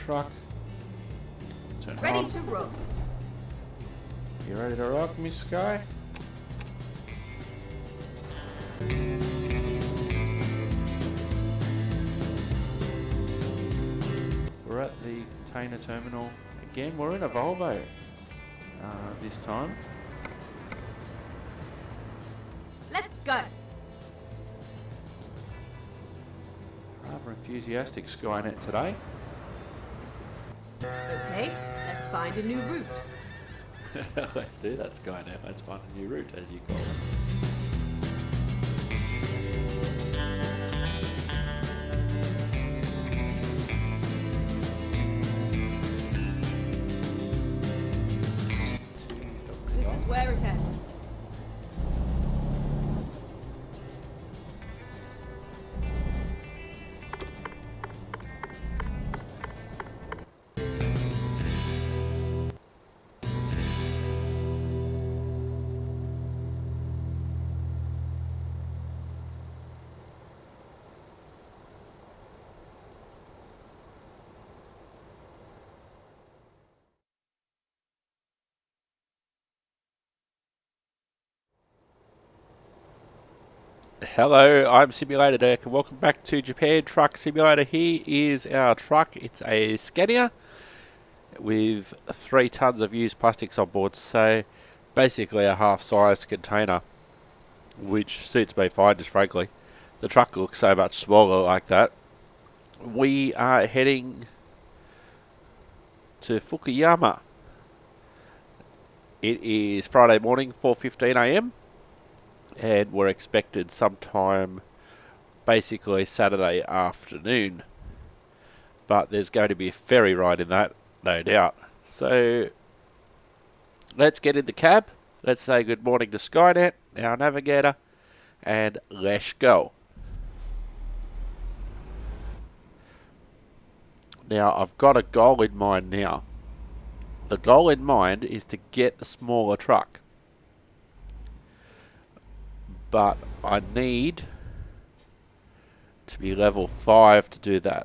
truck. Turn it Ready on. to roll. You ready to rock, Miss Sky? We're at the container terminal again. We're in a Volvo this time. Let's go. Rather enthusiastic Skynet today. Okay, let's find a new route. Let's do that, Skynet. Let's find a new route, as you call it. This is where it ends. Hello, I'm Simulator Deck and welcome back to Japan Truck Simulator. Here is our truck. It's a Scania with 3 tons of used plastics on board, so basically a half-size container, which suits me fine, just frankly. The truck looks so much smaller like that. We are heading to Fukuyama. It is Friday morning, 4:15 AM. And we're expected sometime basically Saturday afternoon. But there's going to be a ferry ride in that, no doubt. So let's get in the cab. Let's say good morning to Skynet, our navigator, and let's go. Now, I've got a goal in mind now. The goal in mind is to get the smaller truck. But I need to be level 5 to do that.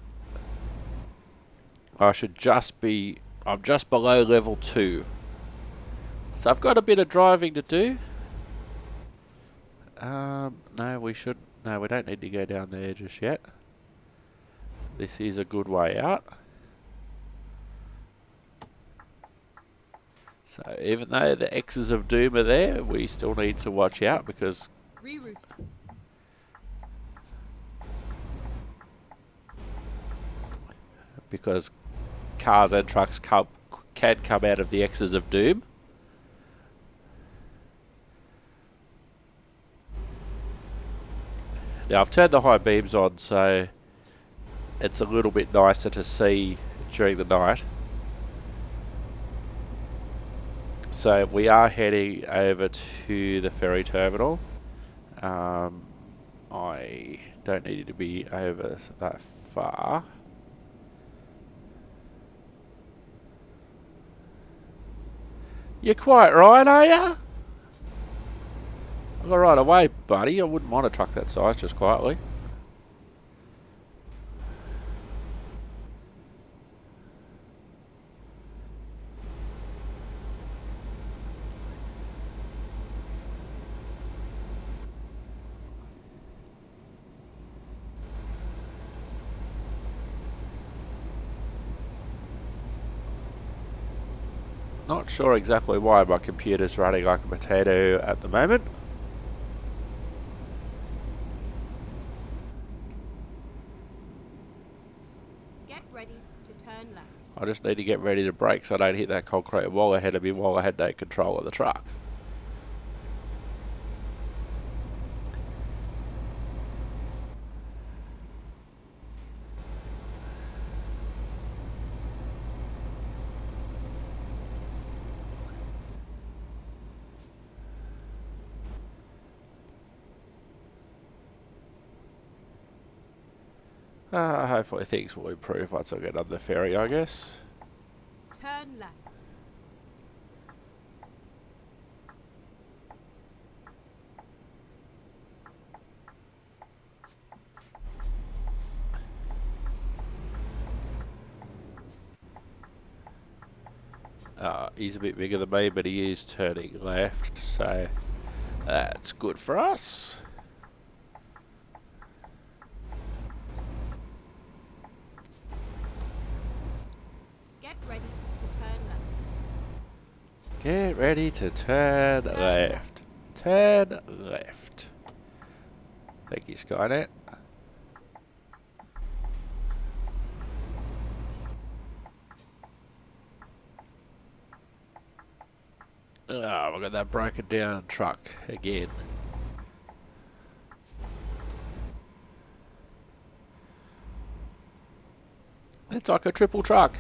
I'm just below level 2. So I've got a bit of driving to do. No, we don't need to go down there just yet. This is a good way out. So even though the X's of Doom are there, we still need to watch out because Reroute. cars and trucks can come out of the X's of Doom. Now I've turned the high beams on, so it's a little bit nicer to see during the night. So we are heading over to the ferry terminal. I don't need to be over that far. You're quite right, are ya? I'll go right away, buddy. I wouldn't want a truck that size, just quietly. Not sure exactly why my computer's running like a potato at the moment. Get ready to turn left. I just need to get ready to brake so I don't hit that concrete wall ahead of me while I had no control of the truck. Hopefully things will improve once I get on the ferry, I guess. Turn left. He's a bit bigger than me, but he is turning left, so that's good for us. Get ready to turn left. Get ready to turn left. Turn left. Thank you, Skynet. Oh, we've got that broken down truck again. It's like a triple truck.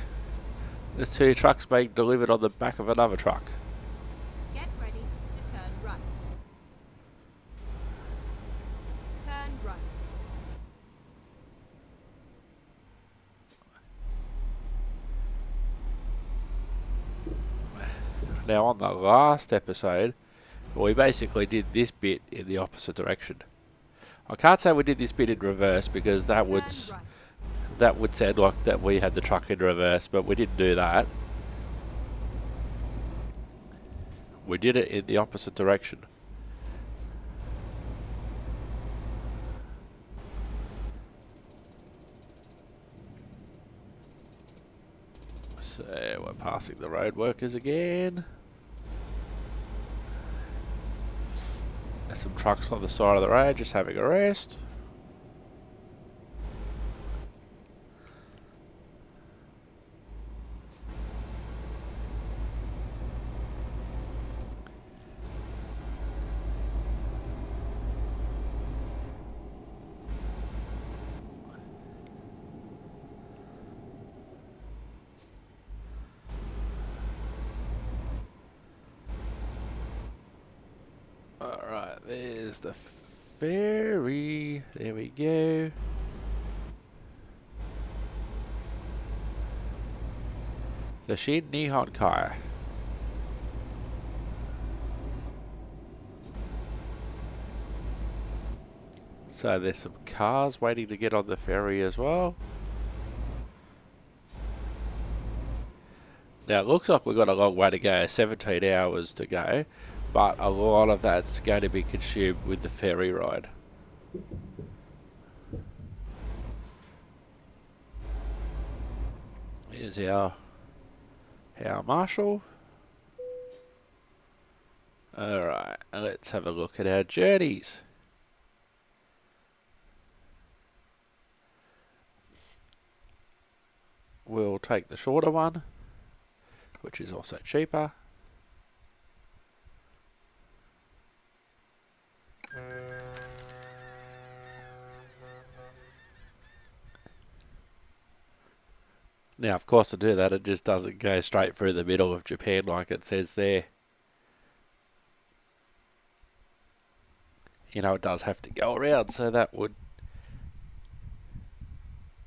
There's 2 trucks being delivered on the back of another truck. Get ready to turn right. Turn right. Now on the last episode, we basically did this bit in the opposite direction. I can't say we did this bit in reverse because that would sound like that we had the truck in reverse, but we didn't do that. We did it in the opposite direction. So we're passing the road workers again. There's some trucks on the side of the road just having a rest. Alright, there's the ferry. There we go. The Shin Nihon Kai. So there's some cars waiting to get on the ferry as well. Now it looks like we've got a long way to go, 17 hours to go. But a lot of that's going to be consumed with the ferry ride. Here's our marshal. Alright, let's have a look at our journeys. We'll take the shorter one, which is also cheaper. Now, of course, to do that, it just doesn't go straight through the middle of Japan like it says there. You know, it does have to go around, so that would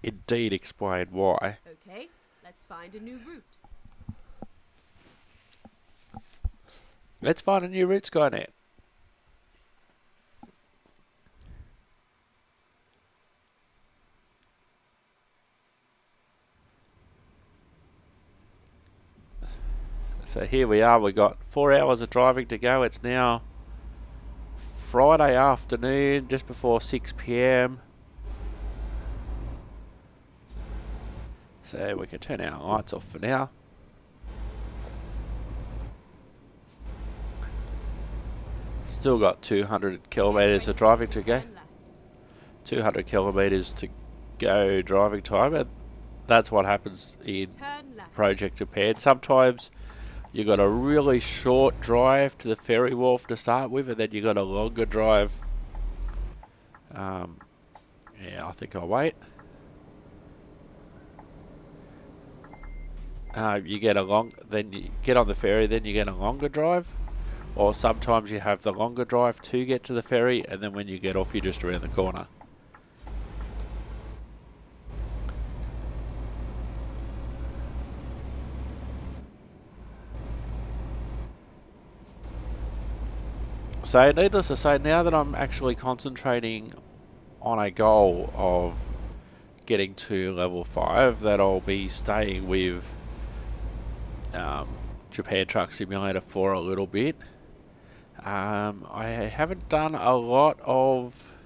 indeed explain why. Okay, let's find a new route. Let's find a new route, Skynet. So here we are, we've got 4 hours of driving to go. It's now Friday afternoon, just before 6 PM. So we can turn our lights off for now. Still got 200 kilometres of driving to go. 200 kilometres to go driving time, and that's what happens in Project Japan. Sometimes you got a really short drive to the ferry wharf to start with, and then you got a longer drive. Yeah, I think I'll wait. You get then you get on the ferry, then you get a longer drive, or sometimes you have the longer drive to get to the ferry, and then when you get off, you're just around the corner. So needless to say, now that I'm actually concentrating on a goal of getting to level 5, that I'll be staying with Japan Truck Simulator for a little bit. I haven't done a lot of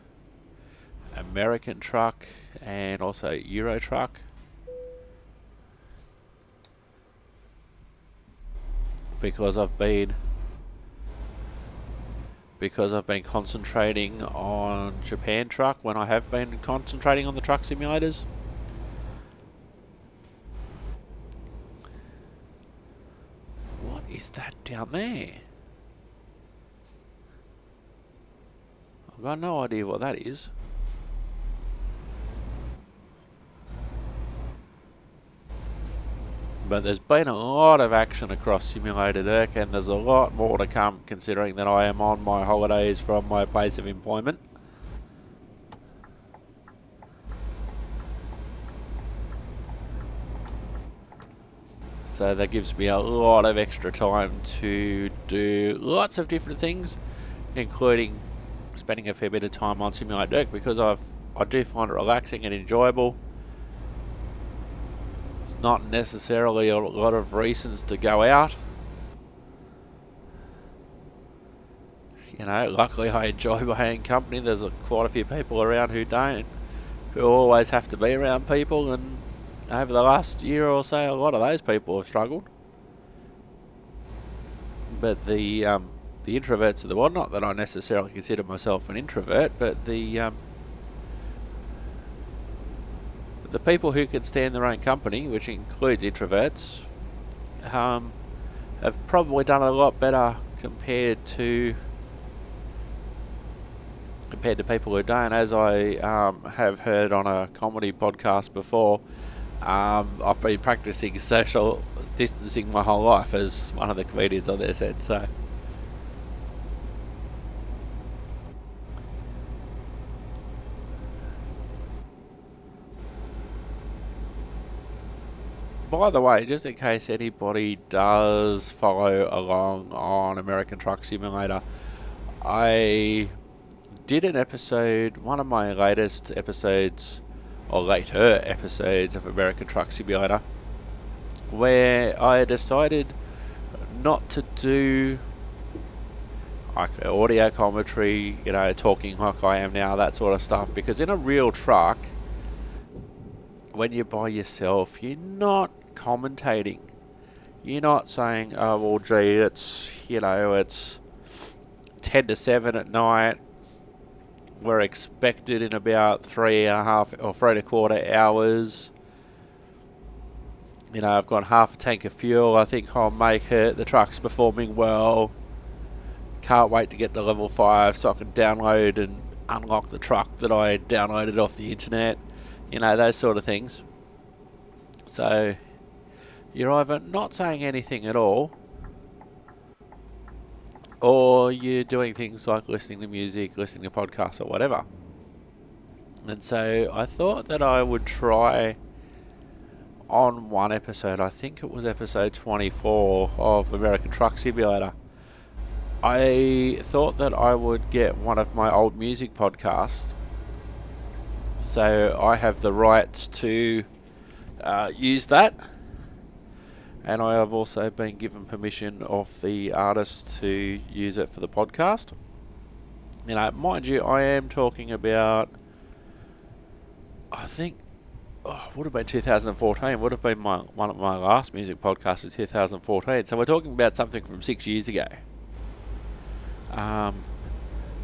American Truck and also Euro Truck, because I've been concentrating on Japan Truck when I have been concentrating on the truck simulators. What is that down there? I've got no idea what that is. But there's been a lot of action across Simulator Deck, and there's a lot more to come, considering that I am on my holidays from my place of employment. So that gives me a lot of extra time to do lots of different things, including spending a fair bit of time on Simulator Deck, because I do find it relaxing and enjoyable. It's not necessarily a lot of reasons to go out. You know, luckily I enjoy my own company. There's quite a few people around who don't, who always have to be around people, and over the last year or so, a lot of those people have struggled. But the introverts are the one, not that I necessarily consider myself an introvert, but the people who can stand their own company, which includes introverts, have probably done a lot better compared to people who don't. As I have heard on a comedy podcast before, I've been practicing social distancing my whole life, as one of the comedians on there said. So by the way, just in case anybody does follow along on American Truck Simulator, I did an episode, one of my latest episodes, or later episodes of American Truck Simulator, where I decided not to do like audio commentary, you know, talking like I am now, that sort of stuff, because in a real truck, when you're by yourself, you're not commentating. You're not saying, oh, well, gee, it's 10 to 7 at night. We're expected in about 3.5 or 3.25 hours. You know, I've got half a tank of fuel. I think I'll make it. The truck's performing well. Can't wait to get to level 5 so I can download and unlock the truck that I downloaded off the internet. You know, those sort of things. So you're either not saying anything at all, or you're doing things like listening to music, listening to podcasts, or whatever. And so I thought that I would try on one episode, I think it was episode 24 of American Truck Simulator, I thought that I would get one of my old music podcasts, so I have the rights to use that, and I have also been given permission of the artist to use it for the podcast. You know, mind you, I am talking about, I think, would have been 2014, would have been one of my last music podcasts in 2014, so we're talking about something from 6 years ago.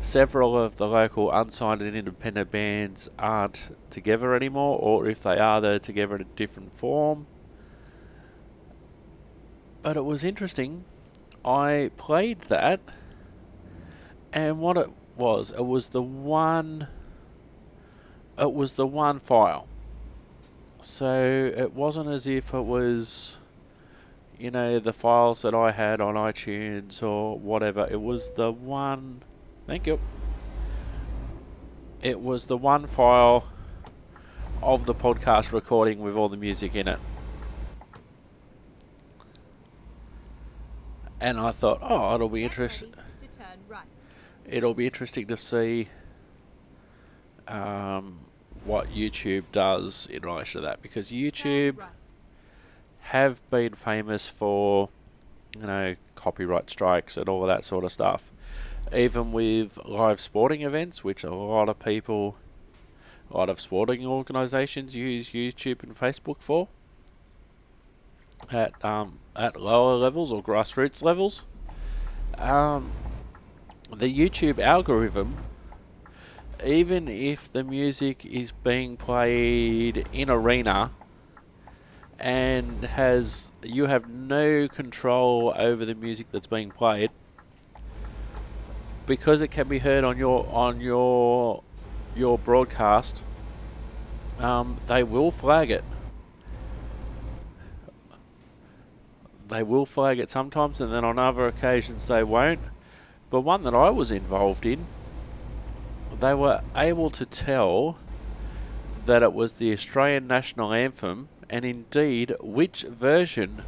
Several of the local unsigned and independent bands aren't together anymore, or if they are, they're together in a different form. But it was interesting. I played that, and what it was the one file. So it wasn't as if it was, you know, the files that I had on iTunes or whatever. It was the one. Thank you. It was the one file of the podcast recording with all the music in it. And I thought, oh, it'll be interesting. It'll be interesting to see what YouTube does in relation to that, because YouTube have been famous for copyright strikes and all of that sort of stuff. Even with live sporting events, which a lot of sporting organisations use YouTube and Facebook for, at lower levels or grassroots levels, the YouTube algorithm, even if the music is being played in arena and you have no control over the music that's being played, because it can be heard on your broadcast, they will flag it. They will flag it sometimes, and then on other occasions they won't. But one that I was involved in, they were able to tell that it was the Australian National Anthem, and indeed which version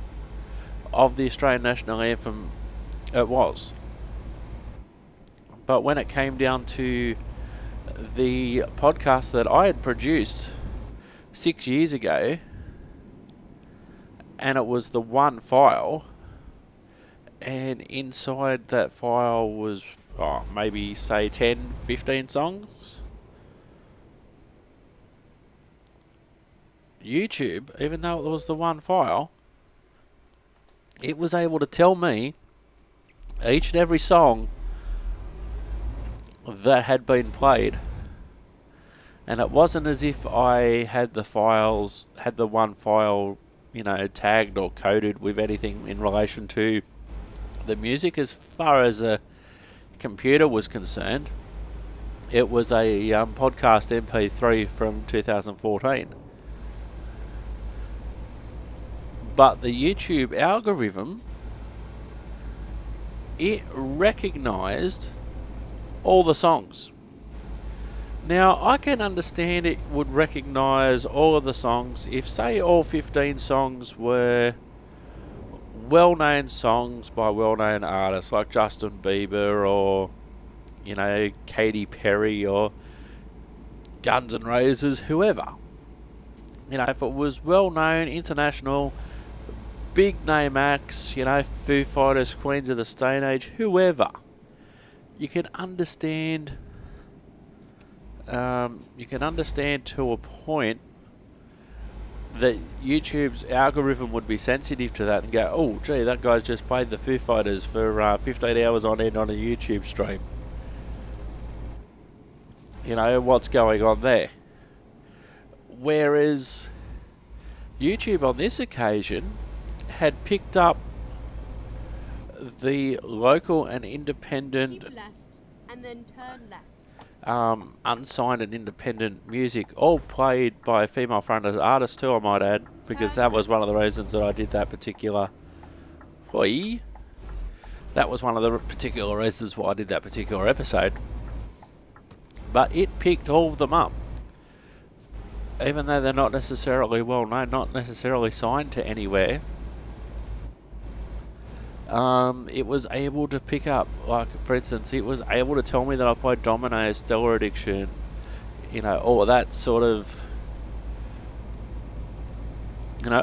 of the Australian National Anthem it was. But when it came down to the podcast that I had produced 6 years ago, and it was the one file, and inside that file was maybe say 10, 15 songs, YouTube, even though it was the one file, it was able to tell me each and every song that had been played. And it wasn't as if I had the one file, tagged or coded with anything in relation to the music. As far as a computer was concerned, it was a podcast MP3 from 2014. But the YouTube algorithm, it recognised all the songs. Now, I can understand it would recognise all of the songs if, say, all 15 songs were well-known songs by well-known artists like Justin Bieber or, Katy Perry or Guns N' Roses, whoever. If it was well-known, international, big-name acts, Foo Fighters, Queens of the Stone Age, whoever, you can understand. You can understand to a point that YouTube's algorithm would be sensitive to that and go, oh, gee, that guy's just played the Foo Fighters for 15 hours on end on a YouTube stream. What's going on there? Whereas YouTube on this occasion had picked up the local and independent, Keep left and then turn left. Unsigned and independent music, all played by female-fronted artists too, I might add, because that was one of the reasons that I did that particular. That was one of the particular reasons why I did that particular episode. But it picked all of them up, even though they're not necessarily well-known, not necessarily signed to anywhere. It was able to pick up, like, for instance, it was able to tell me that I played Domino, Stellar Addiction, all of that sort of,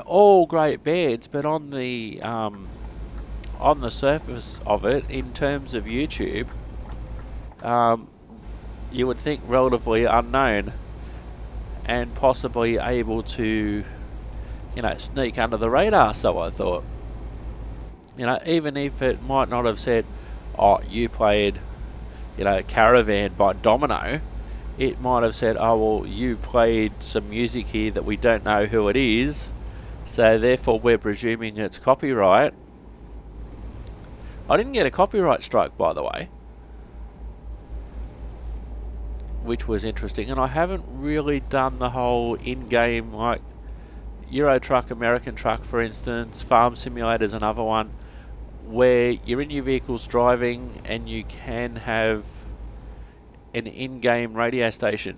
all great bands, but on the surface of it, in terms of YouTube, you would think relatively unknown and possibly able to, sneak under the radar, so I thought. Even if it might not have said, oh, you played, Caravan by Domino, it might have said, oh, well, you played some music here that we don't know who it is, so therefore we're presuming it's copyright. I didn't get a copyright strike, by the way, which was interesting, and I haven't really done the whole in-game, like Euro Truck, American Truck, for instance, Farm Simulator's another one, where you're in your vehicles driving and you can have an in-game radio station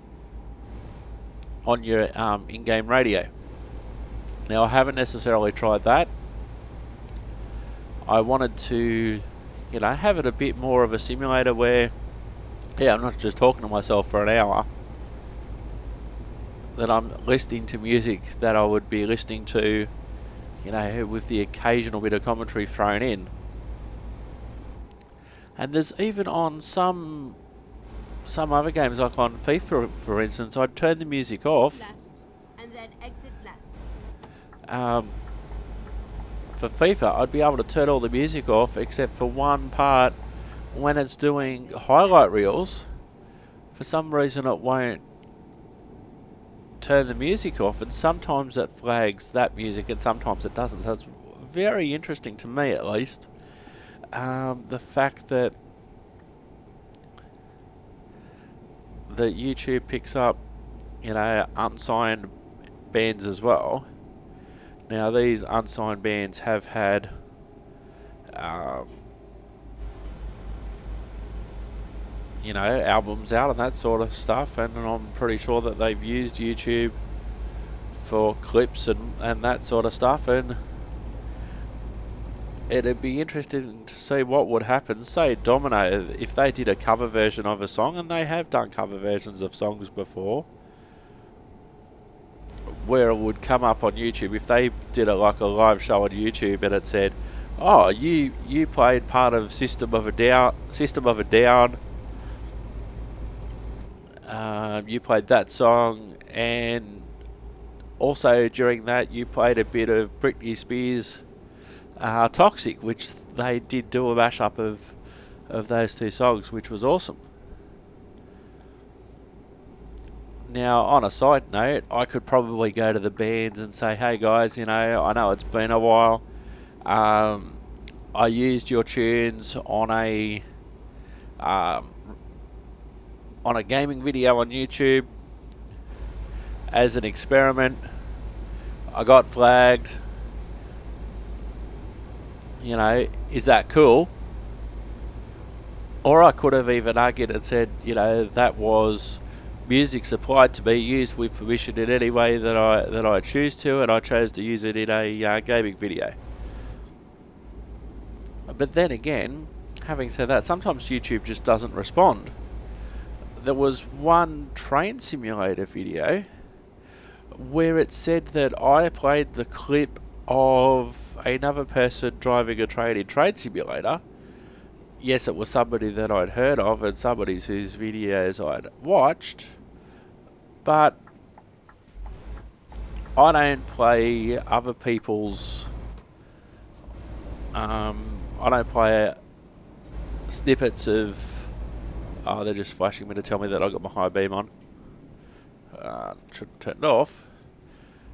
on your in-game radio. Now, I haven't necessarily tried that. I wanted to, have it a bit more of a simulator where, I'm not just talking to myself for an hour, that I'm listening to music that I would be listening to, with the occasional bit of commentary thrown in. And there's even on some other games, like on FIFA, for instance, I'd turn the music off. Left. And then exit left. For FIFA, I'd be able to turn all the music off except for one part when it's doing highlight reels. For some reason, it won't turn the music off, and sometimes it flags that music and sometimes it doesn't. So it's very interesting to me, at least, the fact that YouTube picks up, unsigned bands as well. Now, these unsigned bands have had albums out and that sort of stuff, and I'm pretty sure that they've used YouTube for clips and that sort of stuff, and it'd be interesting to see what would happen. Say Domino, if they did a cover version of a song, and they have done cover versions of songs before, where it would come up on YouTube. If they did a live show on YouTube and it said, "Oh, you played part of System of a Down. You played that song, and also during that you played a bit of Britney Spears' Toxic," which they did do a mashup of those two songs, which was awesome. Now, on a side note, I could probably go to the bands and say, "Hey guys, I know it's been a while. I used your tunes on a gaming video on YouTube as an experiment. I got flagged. Is that cool?" Or I could have even argued and said, that was music supplied to me, used with permission in any way that I choose to, and I chose to use it in a gaming video. But then again, having said that, sometimes YouTube just doesn't respond. There was one train simulator video where it said that I played the clip of another person driving a train in Train Simulator. Yes, it was somebody that I'd heard of and somebody whose videos I'd watched, but I don't play other people's. I don't play snippets of. Oh, they're just flashing me to tell me that I got my high beam on. Should turn it off.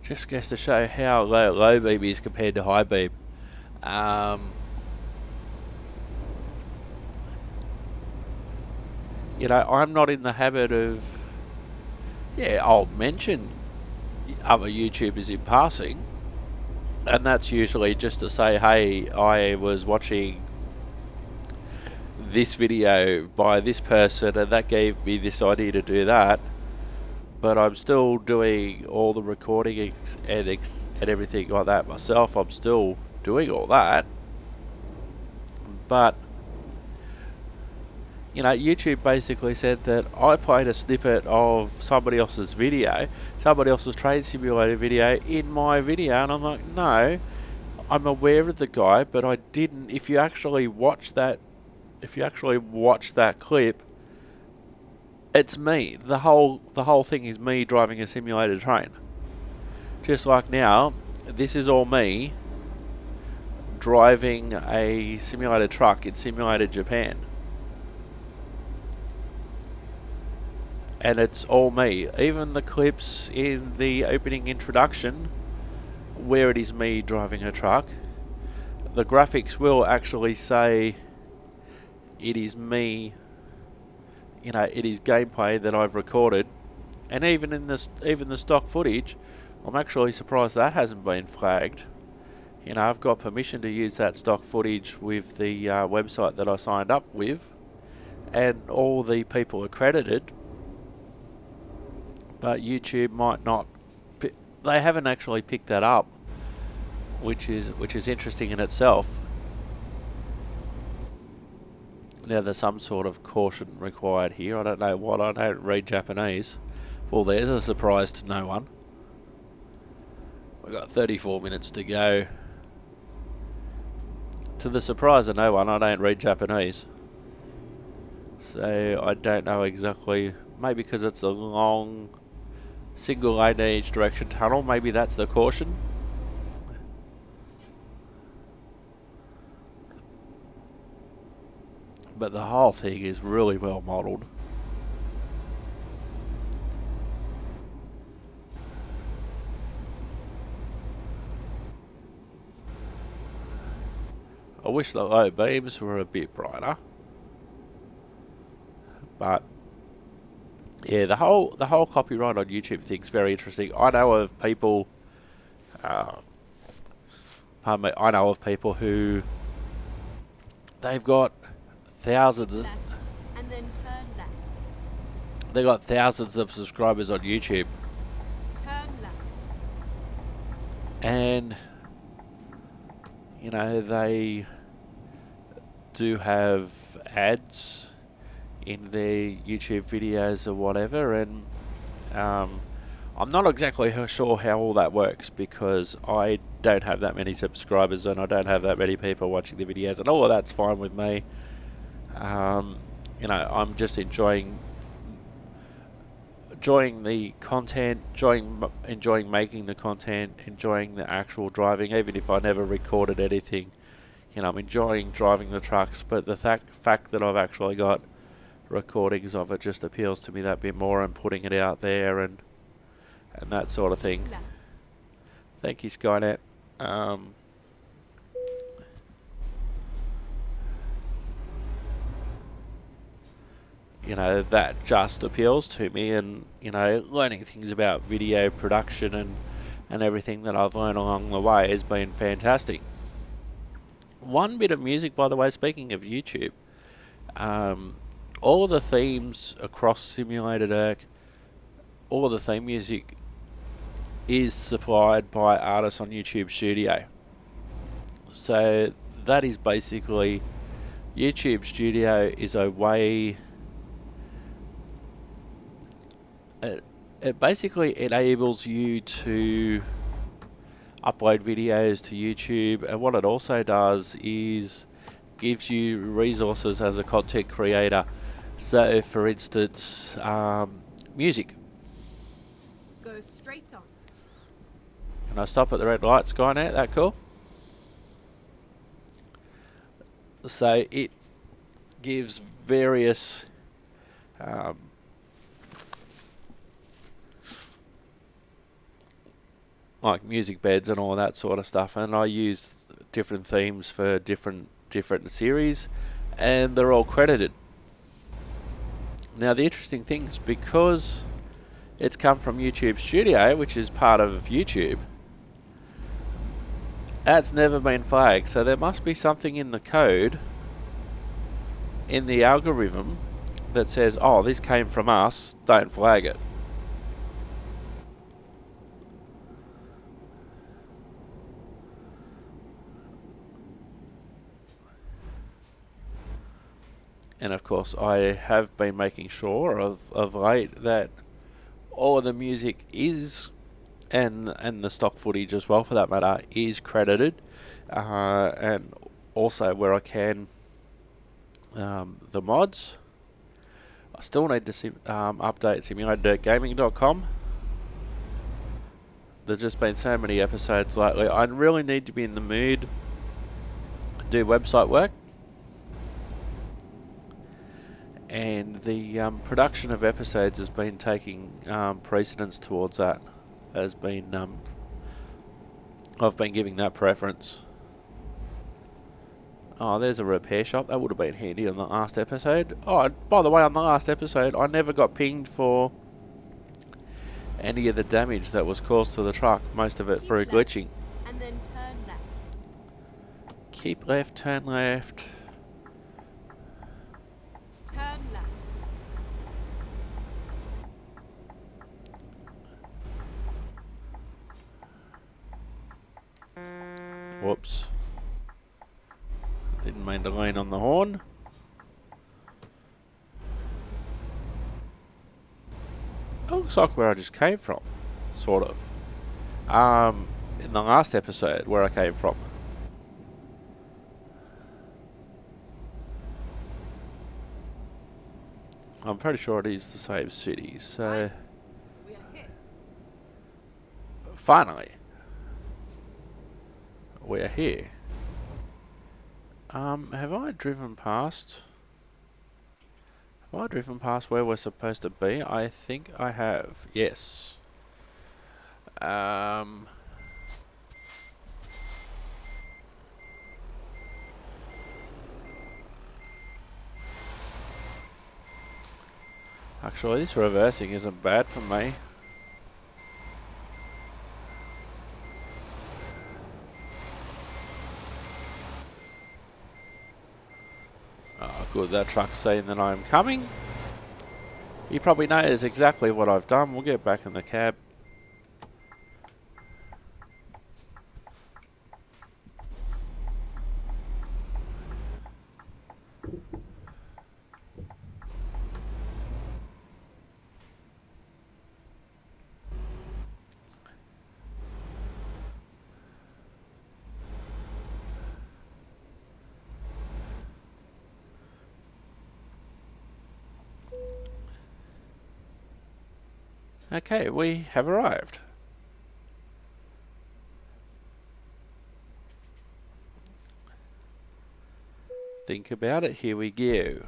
Just goes to show how low beam is compared to high beam. I'm not in the habit of. Yeah, I'll mention other YouTubers in passing, and that's usually just to say, "Hey, I was watching this video by this person, and that gave me this idea to do that." But I'm still doing all the recording and everything like that myself. I'm still doing all that. But, YouTube basically said that I played a snippet of somebody else's video, somebody else's train simulator video in my video. And I'm like, no, I'm aware of the guy, but I didn't. If you actually watch that clip, it's me. The whole thing is me driving a simulated train. Just like now, this is all me driving a simulated truck in simulated Japan. And it's all me. Even the clips in the opening introduction where it is me driving a truck, the graphics will actually say it is me. It is gameplay that I've recorded, and even in the stock footage, I'm actually surprised that hasn't been flagged. I've got permission to use that stock footage with the website that I signed up with, and all the people are credited. But YouTube might not. They haven't actually picked that up, which is interesting in itself. Now, there's some sort of caution required here. I don't know what. I don't read Japanese. Well, there's a surprise to no one. We've got 34 minutes to go. To the surprise of no one, I don't read Japanese. So I don't know exactly. Maybe because it's a long single lane in each direction tunnel. Maybe that's the caution. But the whole thing is really well modelled. I wish the low beams were a bit brighter. But yeah, the whole copyright on YouTube thing's very interesting. I know of people pardon me, I know of people who they've got thousands Left, and then turn left. they got thousands of subscribers on YouTube, Turn left. and you know, they do have ads in their YouTube videos or whatever, and I'm not exactly sure how all that works because I don't have that many subscribers and I don't have that many people watching the videos, and all of that's fine with me. You know, I'm just enjoying the content, enjoying making the content, enjoying the actual driving, even if I never recorded anything. You know, I'm enjoying driving the trucks, but the fact that I've actually got recordings of it just appeals to me that bit more, and putting it out there and that sort of thing. Left. Thank you, Skynet. You know, that just appeals to me, and you know, learning things about video production and everything that I've learned along the way has been fantastic. One bit of music, by the way, speaking of YouTube, all of the themes across Simulated Erk, all of the theme music is supplied by artists on YouTube Studio. So that is basically, YouTube Studio is a way, it basically enables you to upload videos to YouTube, and what it also does is gives you resources as a content creator. So for instance, music. Go straight on. Can I stop at the red light, Skynet? That cool? So it gives various like music beds and all that sort of stuff, and I use different themes for different series, and they're all credited. Now the interesting thing is, because it's come from YouTube Studio, which is part of YouTube, that's never been flagged, so there must be something in the code, in the algorithm, that says, oh, this came from us, don't flag it. And of course, I have been making sure of late that all of the music is, and the stock footage as well for that matter, is credited, and also where I can, the mods. I still need to update simulatedgaming.com. There's just been so many episodes lately. I really need to be in the mood to do website work. And the production of episodes has been taking precedence towards that. I've been giving that preference. Oh, there's a repair shop. That would have been handy on the last episode. Oh, by the way, on the last episode, I never got pinged for any of the damage that was caused to the truck. Most of it through glitching. And then turn left. Keep left, turn left. Turn left. Whoops. Didn't mean to lean on the horn. It looks like where I just came from, sort of. In the last episode, where I came from. I'm pretty sure it is the same city. So We are here. finally, we're here. Have I driven past? Have I driven past where we're supposed to be? I think I have. Yes. Actually, this reversing isn't bad for me. Oh, good. That truck's saying that I'm coming. He probably knows exactly what I've done. We'll get back in the cab. Okay, we have arrived. Think about it. Here we go.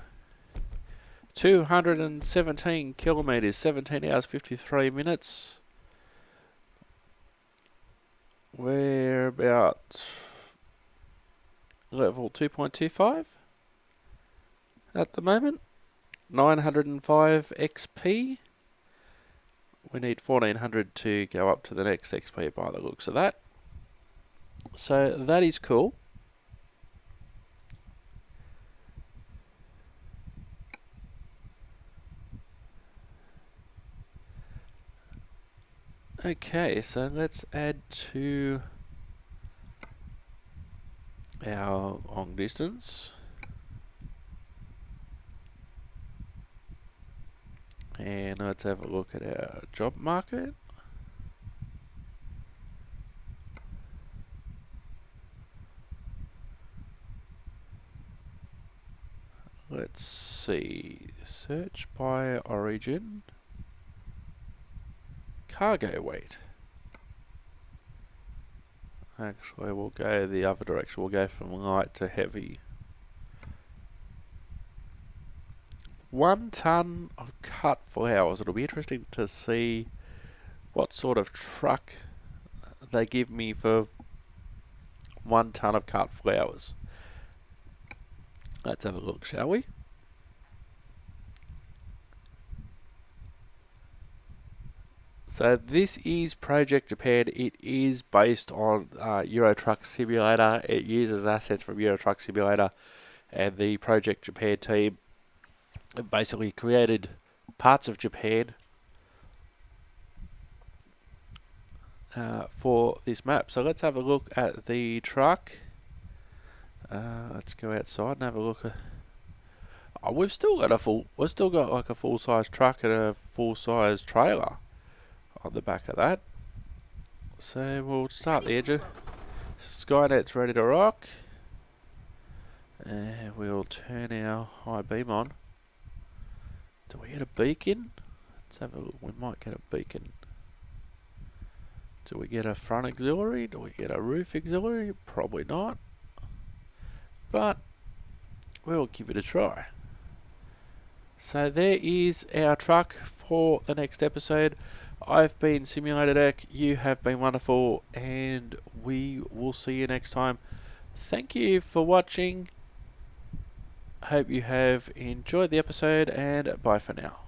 217 kilometres, 17 hours, 53 minutes. We're about level 2.25 at the moment. 905 XP. We need 1400 to go up to the next XP by the looks of that. So that is cool. Okay, so let's add to our long distance. And let's have a look at our job market. Let's see. Search by origin. Cargo weight. Actually, we'll go the other direction. We'll go from light to heavy. 1 ton of cut flowers. It'll be interesting to see what sort of truck they give me for 1 ton of cut flowers. Let's have a look, shall we? So this is Project Japan. It is based on Euro Truck Simulator. It uses assets from Euro Truck Simulator, and the Project Japan team basically created parts of Japan for this map. So let's have a look at the truck. Let's go outside and have a look at. Oh, we've still got like a full-size truck and a full-size trailer on the back of that. So we'll start the engine. Skynet's ready to rock. And we'll turn our high beam on. Do we get a beacon? Let's have a look. We might get a beacon. Do we get a front auxiliary? Do we get a roof auxiliary? Probably not. But we'll give it a try. So there is our truck for the next episode. I've been Simulator Deck. You have been wonderful, and we will see you next time. Thank you for watching. Hope you have enjoyed the episode, and bye for now.